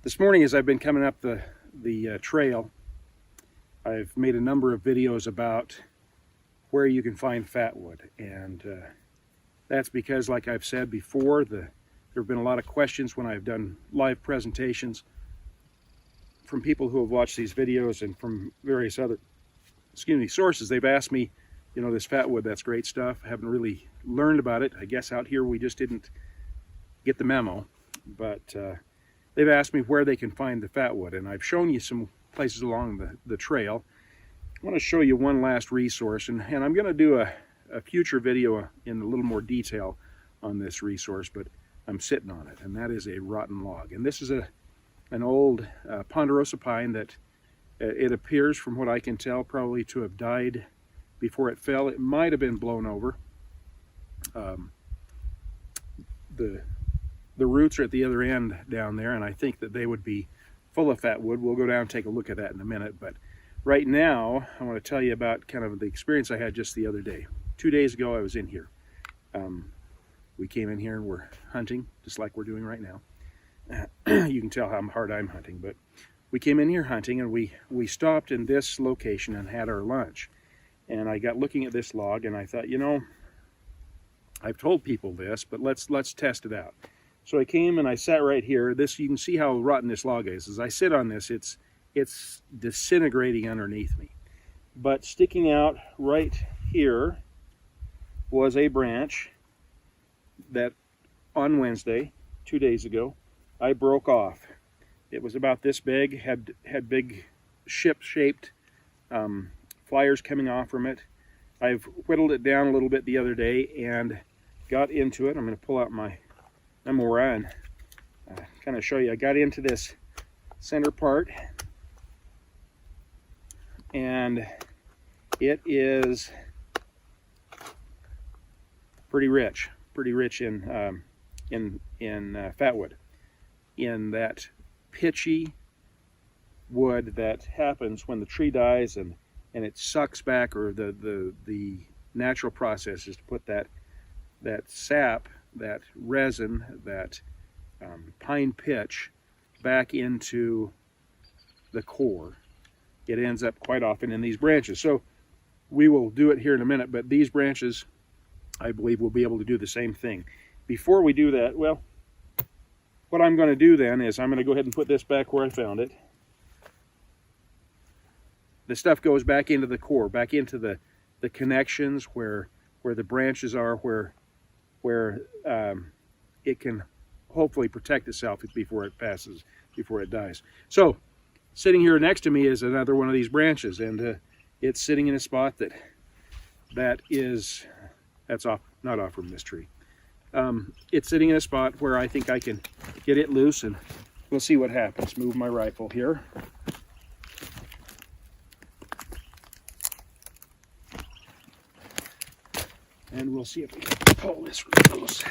This morning, as I've been coming up the trail, I've made a number of videos about where you can find fatwood, and that's because, like I've said before, there have been a lot of questions when I've done live presentations from people who have watched these videos and from various other sources. They've asked me, you know, this fatwood, that's great stuff. I haven't really learned about it. I guess out here we just didn't get the memo, but they've asked me where they can find the fatwood, and I've shown you some places along the trail. I want to show you one last resource, and I'm going to do a future video in a little more detail on this resource, but I'm sitting on it, and that is a rotten log. And this is an old ponderosa pine that it appears, from what I can tell, probably to have died before it fell. It might have been blown over. The roots are at the other end down there, and I think that they would be full of fatwood. We'll go down and take a look at that in a minute, but right now I want to tell you about kind of the experience I had just the other day. 2 days ago I was in here. We came in here and we're hunting, just like we're doing right now. You can tell how hard I'm hunting, but we came in here hunting, and we stopped in this location and had our lunch. And I got looking at this log, and I thought, you know, I've told people this, but let's test it out. So I came and I sat right here. This, you can see how rotten this log is. As I sit on this, it's disintegrating underneath me. But sticking out right here was a branch that on Wednesday, 2 days ago, I broke off. It was about this big, had big ship-shaped flyers coming off from it. I've whittled it down a little bit the other day and got into it. I'm going to pull out my memoir and kind of show you. I got into this center part, and it is pretty rich in fatwood, in that pitchy wood that happens when the tree dies and it sucks back, or the natural process is to put that sap, that resin, that pine pitch back into the core. It ends up quite often in these branches. So we will do it here in a minute, but these branches, I believe, will be able to do the same thing. Before we do that, well, what I'm going to do then is I'm going to go ahead and put this back where I found it. The stuff goes back into the core, back into the connections where the branches are, where it can hopefully protect itself before it passes, before it dies. So sitting here next to me is another one of these branches, and it's sitting in a spot that's off, not off from this tree. It's sitting in a spot where I think I can get it loose, and we'll see what happens. Move my rifle here. And we'll see if we can pull this loose.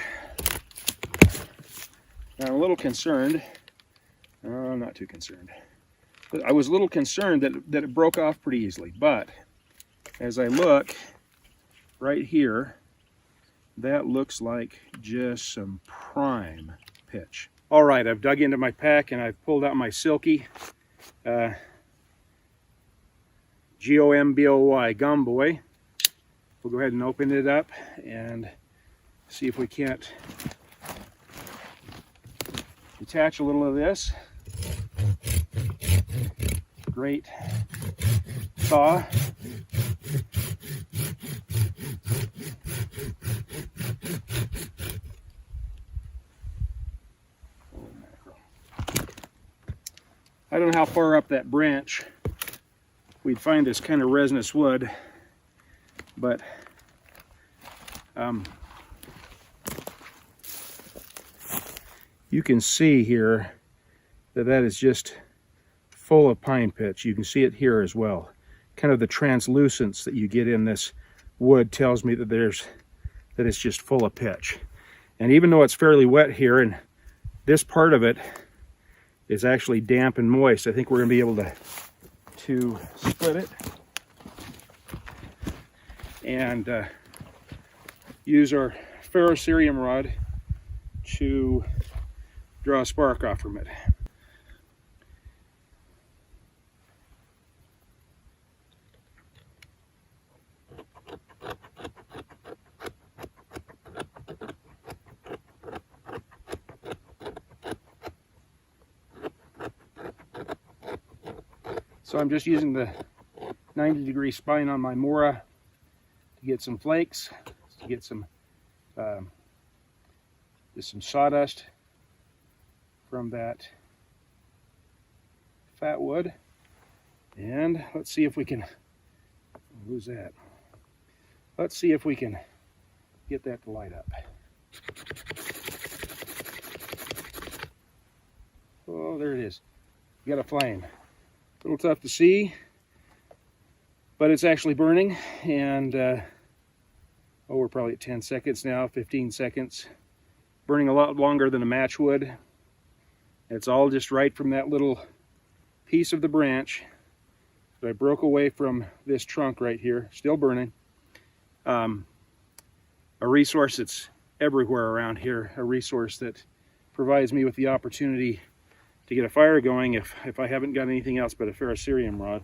Now, I'm a little concerned. I'm not too concerned. But I was a little concerned that it broke off pretty easily. But as I look right here, that looks like just some prime pitch. All right, I've dug into my pack and I've pulled out my Silky Gomboy Gumboy. We'll go ahead and open it up and see if we can't detach a little of this. Great saw. I don't know how far up that branch we'd find this kind of resinous wood, but you can see here that is just full of pine pitch. You can see it here as well. Kind of the translucence that you get in this wood tells me that it's just full of pitch. And even though it's fairly wet here, and this part of it is actually damp and moist, I think we're going to be able to split it and use our ferrocerium rod to draw a spark off from it. So I'm just using the 90-degree spine on my Mora to get some flakes, to get some just some sawdust from that Fatwood. And let's see if we can lose that. Let's see if we can get that to light up. Oh, there it is. We got a flame. A little tough to see, but it's actually burning. And oh, we're probably at 10 seconds now, 15 seconds. Burning a lot longer than a match would. It's all just right from that little piece of the branch that I broke away from this trunk right here, still burning. A resource that's everywhere around here, a resource that provides me with the opportunity to get a fire going if I haven't got anything else but a ferrocerium rod.